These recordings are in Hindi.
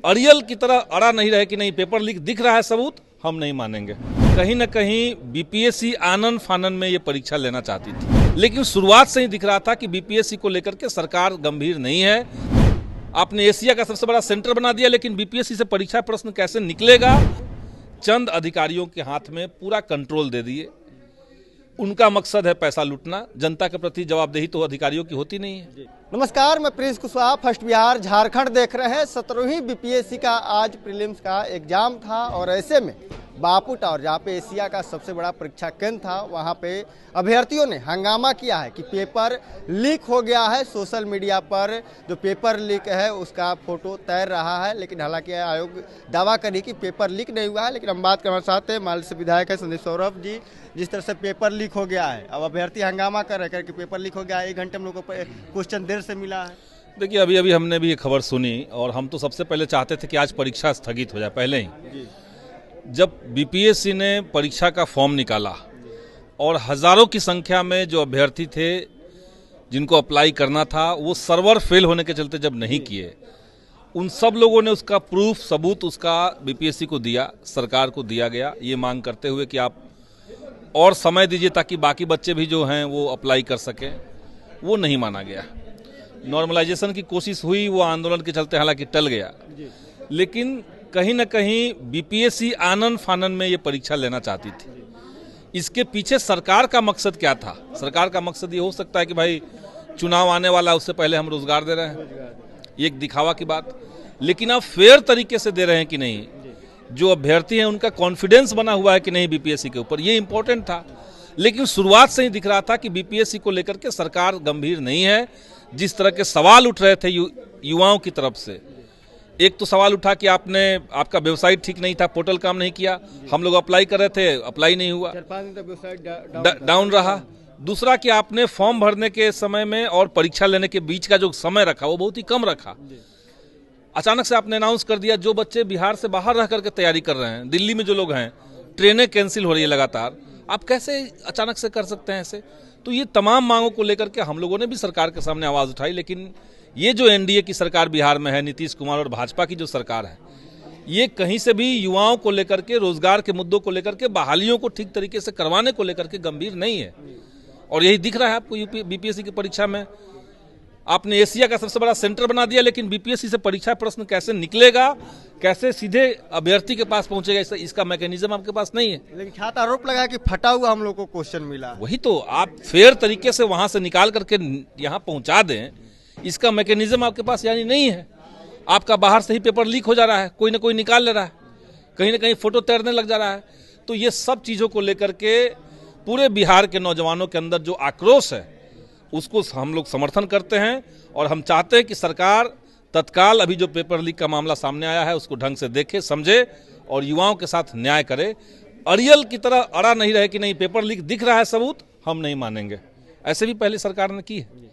अड़ियल की तरह अड़ा नहीं रहे कि नहीं पेपर लीक दिख रहा है सबूत, हम नहीं मानेंगे। कहीं ना कहीं बीपीएससी आनन फानन में ये परीक्षा लेना चाहती थी, लेकिन शुरुआत से ही दिख रहा था कि बीपीएससी को लेकर के सरकार गंभीर नहीं है। आपने एशिया का सबसे बड़ा सेंटर बना दिया, लेकिन बीपीएससी से परीक्षा प्रश्न कैसे निकलेगा, चंद अधिकारियों के हाथ में पूरा कंट्रोल दे दिए। उनका मकसद है पैसा लूटना, जनता के प्रति जवाबदेही तो अधिकारियों की होती नहीं है। नमस्कार, मैं प्रिंस कुशवाहा, फर्स्ट बिहार झारखंड देख रहे हैं। 17वीं बीपीएससी का आज प्रीलिम्स का एग्जाम था और ऐसे में बापू टावर, जहाँ पे एशिया का सबसे बड़ा परीक्षा केंद्र था, वहाँ पे अभ्यर्थियों ने हंगामा किया है कि पेपर लीक हो गया है। सोशल मीडिया पर जो पेपर लीक है उसका फोटो तैर रहा है, लेकिन हालांकि आयोग दावा करे कि पेपर लीक नहीं हुआ है। लेकिन हम बात करना चाहते हैं, माल से विधायक है संदीप सौरभ जी, जिस तरह से पेपर लीक हो गया है, अब अभ्यर्थी हंगामा कर रहे हैं कि पेपर लीक हो गया है। 1 घंटे में लोगों को क्वेश्चन देर से मिला है। देखिए, अभी हमने भी ये खबर सुनी और हम तो सबसे पहले चाहते थे कि आज परीक्षा स्थगित हो जाए। पहले ही जब बीपीएससी ने परीक्षा का फॉर्म निकाला और हजारों की संख्या में जो अभ्यर्थी थे जिनको अप्लाई करना था, वो सर्वर फेल होने के चलते जब नहीं किए, उन सब लोगों ने उसका प्रूफ सबूत उसका बीपीएससी को दिया, सरकार को दिया गया, ये मांग करते हुए कि आप और समय दीजिए ताकि बाकी बच्चे भी जो हैं वो अप्लाई कर सकें। वो नहीं माना गया। नॉर्मलाइजेशन की कोशिश हुई, वो आंदोलन के चलते हालांकि टल गया, लेकिन कहीं ना कहीं बीपीएससी आनन फानन में ये परीक्षा लेना चाहती थी। इसके पीछे सरकार का मकसद क्या था? सरकार का मकसद ये हो सकता है कि भाई चुनाव आने वाला है, उससे पहले हम रोजगार दे रहे हैं, ये एक दिखावा की बात। लेकिन आप फेयर तरीके से दे रहे हैं कि नहीं, जो अभ्यर्थी हैं उनका कॉन्फिडेंस बना हुआ है कि नहीं बीपीएससी के ऊपर, ये इंपॉर्टेंट था। लेकिन शुरुआत से ही दिख रहा था कि बीपीएससी को लेकर के सरकार गंभीर नहीं है। जिस तरह के सवाल उठ रहे थे युवाओं की तरफ से, एक तो सवाल उठा कि आपका वेबसाइट ठीक नहीं था, पोर्टल काम नहीं किया, हम लोग अप्लाई कर रहे थे, अप्लाई नहीं हुआ, डाउन रहा। दूसरा कि आपने फॉर्म भरने के समय में और परीक्षा लेने के बीच का जो समय रखा वो बहुत ही कम रखा। अचानक से आपने अनाउंस कर दिया, जो बच्चे बिहार से बाहर रह करके तैयारी कर रहे हैं, दिल्ली में जो लोग हैं, ट्रेनें कैंसिल हो रही है लगातार, आप कैसे अचानक से कर सकते हैं ऐसे? तो ये तमाम मांगों को लेकर के हम लोगों ने भी सरकार के सामने आवाज उठाई। लेकिन ये जो एनडीए की सरकार बिहार में है, नीतीश कुमार और भाजपा की जो सरकार है, ये कहीं से भी युवाओं को लेकर के, रोजगार के मुद्दों को लेकर के, बहालियों को ठीक तरीके से करवाने को लेकर के गंभीर नहीं है। और यही दिख रहा है आपको बीपीएससी की परीक्षा में। आपने एशिया का सबसे बड़ा सेंटर बना दिया, लेकिन बीपीएससी से परीक्षा प्रश्न कैसे निकलेगा, कैसे सीधे अभ्यर्थी के पास पहुंचेगा, इसका मैकेनिज्म आपके पास नहीं है। लेकिन छात्र आरोप लगाया कि फटा हुआ हम लोग को क्वेश्चन मिला। वही तो, आप फेयर तरीके से वहां से निकाल करके यहाँ पहुंचा दें, इसका मैकेनिज्म आपके पास यानी नहीं है। आपका बाहर से ही पेपर लीक हो जा रहा है, कोई ना कोई निकाल ले रहा है, कहीं ना कहीं फोटो तैरने लग जा रहा है। तो ये सब चीजों को लेकर के पूरे बिहार के नौजवानों के अंदर जो आक्रोश है, उसको हम लोग समर्थन करते हैं। और हम चाहते हैं कि सरकार तत्काल अभी जो पेपर लीक का मामला सामने आया है उसको ढंग से देखे, समझे और युवाओं के साथ न्याय करे। अड़ियल की तरह अड़ा नहीं रहे कि नहीं पेपर लीक दिख रहा है सबूत, हम नहीं मानेंगे। ऐसे भी पहले सरकार ने की है,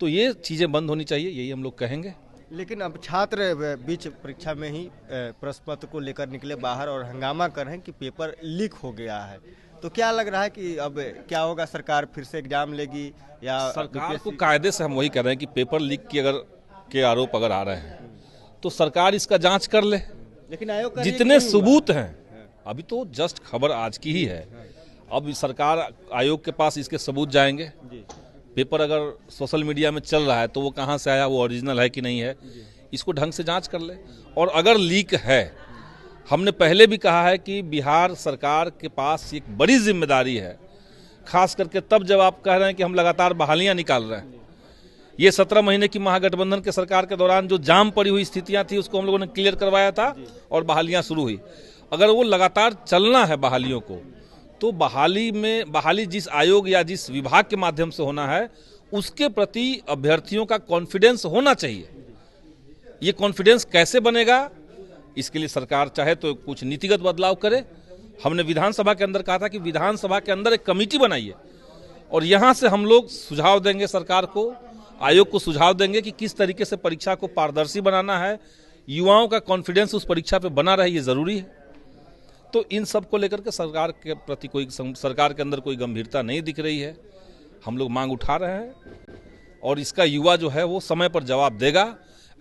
तो ये चीजें बंद होनी चाहिए, यही हम लोग कहेंगे। लेकिन अब छात्र बीच परीक्षा में ही प्रश्न पत्र को लेकर निकले बाहर और हंगामा कर रहे हैं कि पेपर लीक हो गया है। तो क्या लग रहा है कि अब क्या होगा? सरकार फिर से एग्जाम लेगी या सरकार को कायदे से हम वही कह रहे हैं कि पेपर लीक की के आरोप अगर आ रहे हैं तो सरकार इसका जांच कर ले। लेकिन आयोग का जितने सबूत हैं, अभी तो जस्ट खबर आज की ही है, अब सरकार आयोग के पास इसके सबूत जाएंगे। पेपर अगर सोशल मीडिया में चल रहा है तो वो कहाँ से आया, वो ओरिजिनल है कि नहीं है, इसको ढंग से जांच कर ले। और अगर लीक है, हमने पहले भी कहा है कि बिहार सरकार के पास एक बड़ी जिम्मेदारी है, खास करके तब जब आप कह रहे हैं कि हम लगातार बहालियां निकाल रहे हैं। ये 17 महीने की महागठबंधन के सरकार के दौरान जो जाम पड़ी हुई स्थितियां थी उसको हम लोगों ने क्लियर करवाया था और बहालियां शुरू हुई। अगर वो लगातार चलना है बहालियों को, तो बहाली जिस आयोग या जिस विभाग के माध्यम से होना है, उसके प्रति अभ्यर्थियों का कॉन्फिडेंस होना चाहिए। ये कॉन्फिडेंस कैसे बनेगा, इसके लिए सरकार चाहे तो कुछ नीतिगत बदलाव करे। हमने विधानसभा के अंदर कहा था कि विधानसभा के अंदर एक कमेटी बनाइए और यहां से हम लोग सुझाव देंगे सरकार को, आयोग को सुझाव देंगे कि किस तरीके से परीक्षा को पारदर्शी बनाना है, युवाओं का कॉन्फिडेंस उस परीक्षा पे बना रहे, ये जरूरी है। तो इन सब को लेकर के सरकार के प्रति सरकार के अंदर कोई गंभीरता नहीं दिख रही है। हम लोग मांग उठा रहे हैं और इसका युवा जो है वो समय पर जवाब देगा।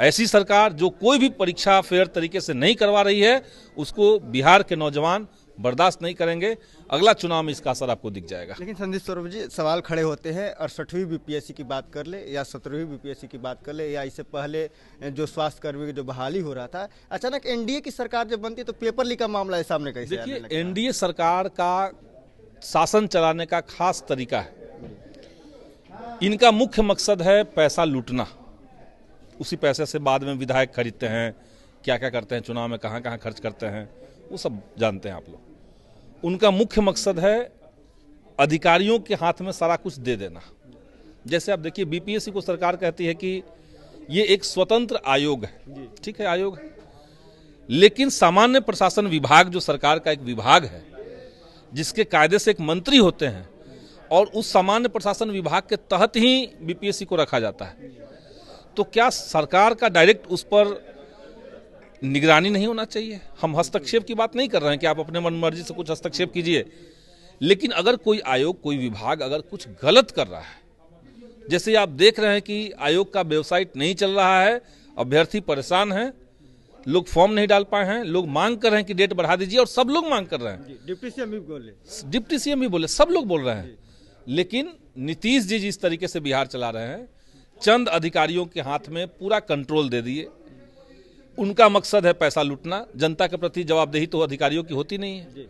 ऐसी सरकार जो कोई भी परीक्षा फेयर तरीके से नहीं करवा रही है, उसको बिहार के नौजवान बर्दाश्त नहीं करेंगे। अगला चुनाव में इसका असर आपको दिख जाएगा। लेकिन संदीप सौरभ जी, सवाल खड़े होते हैं 68वीं बीपीएससी की बात कर ले या 17वीं बीपीएससी की बात कर ले या इससे पहले जो स्वास्थ्य कर्मी की जो बहाली हो रहा था, अचानक एनडीए की सरकार जब बनती है तो पेपर लीक का मामला है सामने कैसे आने लगता है? एनडीए सरकार का शासन चलाने का खास तरीका है, इनका मुख्य मकसद है पैसा लूटना। उसी पैसे से बाद में विधायक खरीदते हैं, क्या क्या करते हैं, चुनाव में कहाँ कहाँ खर्च करते हैं, वो सब जानते हैं आप लोग। उनका मुख्य मकसद है अधिकारियों के हाथ में सारा कुछ दे देना। जैसे आप देखिए, बीपीएससी को सरकार कहती है कि ये एक स्वतंत्र आयोग है, ठीक है, आयोग है, लेकिन सामान्य प्रशासन विभाग जो सरकार का एक विभाग है, जिसके कायदे से एक मंत्री होते हैं, और उस सामान्य प्रशासन विभाग के तहत ही बीपीएससी को रखा जाता है। तो क्या सरकार का डायरेक्ट उस पर निगरानी नहीं होना चाहिए? हम हस्तक्षेप की बात नहीं कर रहे हैं कि आप अपने मन मर्जी से कुछ हस्तक्षेप कीजिए, लेकिन अगर कोई आयोग, कोई विभाग अगर कुछ गलत कर रहा है, जैसे आप देख रहे हैं कि आयोग का वेबसाइट नहीं चल रहा है, अभ्यर्थी परेशान हैं, लोग फॉर्म नहीं डाल पाए हैं, लोग मांग कर रहे हैं कि डेट बढ़ा दीजिए, और सब लोग मांग कर रहे हैं, डिप्टी सीएम भी बोले, सब लोग बोल रहे हैं। लेकिन नीतीश जी जिस तरीके से बिहार चला रहे हैं, चंद अधिकारियों के हाथ में पूरा कंट्रोल दे दिए। उनका मकसद है पैसा लूटना, जनता के प्रति जवाबदेही तो अधिकारियों की होती नहीं है।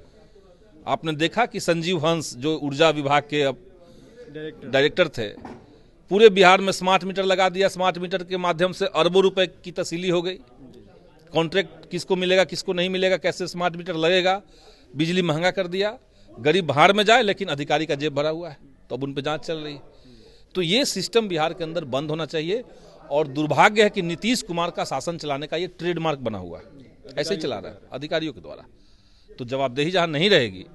आपने देखा कि संजीव हंस जो ऊर्जा विभाग के डायरेक्टर थे, पूरे बिहार में स्मार्ट मीटर लगा दिया। स्मार्ट मीटर के माध्यम से अरबों रुपए की तसीली हो गई। कॉन्ट्रैक्ट किसको मिलेगा, किसको नहीं मिलेगा, कैसे स्मार्ट मीटर लगेगा, बिजली महंगा कर दिया। गरीब बाहर में जाए लेकिन अधिकारी का जेब भरा हुआ है, तो अब उन पर जांच चल रही है। तो ये सिस्टम बिहार के अंदर बंद होना चाहिए। और दुर्भाग्य है कि नीतीश कुमार का शासन चलाने का ये ट्रेडमार्क बना हुआ है, ऐसे ही चला रहा है अधिकारियों के द्वारा। तो जवाबदेही जहां नहीं रहेगी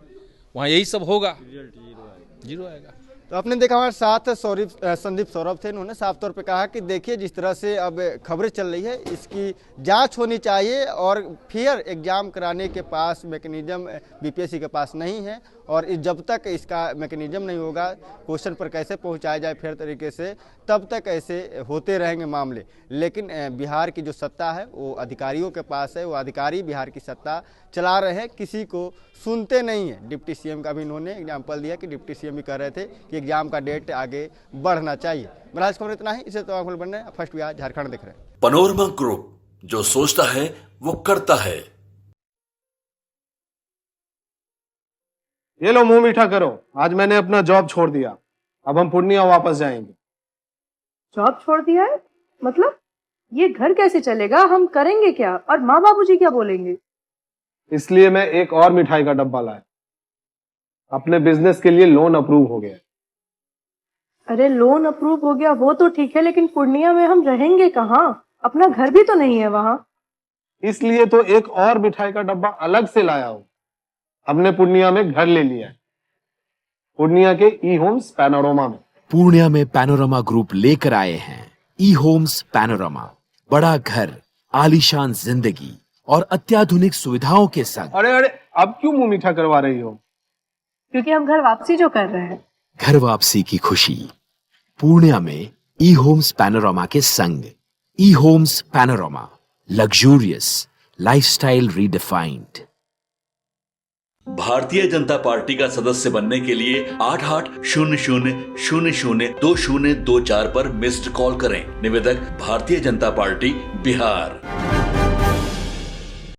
वहां यही सब होगा, जीरो आएगा। तो आपने देखा हमारे साथ संदीप सौरभ थे, उन्होंने साफ तौर पे कहा कि देखिए जिस तरह से अब खबरें चल रही है, इसकी जांच होनी चाहिए और फेयर एग्जाम कराने के पास मैकेनिज्म बीपीएससी के पास नहीं है। और जब तक इसका मैकेनिज्म नहीं होगा, क्वेश्चन पर कैसे पहुंचाया जाए फेयर तरीके से, तब तक ऐसे होते रहेंगे मामले। लेकिन बिहार की जो सत्ता है वो अधिकारियों के पास है, वो अधिकारी बिहार की सत्ता चला रहे हैं, किसी को सुनते नहीं है। डिप्टी सीएम का भी इन्होंने एग्जाम्पल दिया कि डिप्टी सीएम भी कह रहे थे कि एग्जाम का डेट आगे बढ़ना चाहिए। मेरा खबर इतना ही, इसे तो बन रहे हैं फर्स्ट बिहार झारखंड देख रहे हैं। पैनोरमा ग्रुप, जो सोचता है वो करता है। ये लो मुंह मीठा करो, आज मैंने अपना जॉब छोड़ दिया, अब हम पूर्णिया वापस जाएंगे। जॉब छोड़ दिया है? मतलब ये घर कैसे चलेगा, हम करेंगे क्या, और माँ बाबूजी क्या बोलेंगे? इसलिए मैं एक और मिठाई का डब्बा लाया, अपने बिजनेस के लिए लोन अप्रूव हो गया। अरे लोन अप्रूव हो गया वो तो ठीक है, लेकिन पूर्णिया में हम रहेंगे कहाँ? अपना घर भी तो नहीं है वहाँ। इसलिए तो एक और मिठाई का डब्बा अलग से लाया हूँ। हमने पूर्णिया में घर ले लिया है, पूर्णिया के ई होम्स पैनोरमा में। पूर्णिया में पैनोरमा ग्रुप लेकर आए हैं ई होम्स पैनोरमा। बड़ा घर, आलीशान जिंदगी और अत्याधुनिक सुविधाओं के संग। अरे अरे, अब क्यों मुंह मीठा करवा रही हो? क्योंकि हम घर वापसी जो कर रहे हैं। घर वापसी की खुशी पूर्णिया में ई होम्स पैनोरमा के संग। ई homes panorama, luxurious lifestyle redefined. Bharatiya Janata party का सदस्य बनने के लिए 8800002024 पर मिस्ड कॉल करें। निवेदक, भारतीय जनता पार्टी बिहार।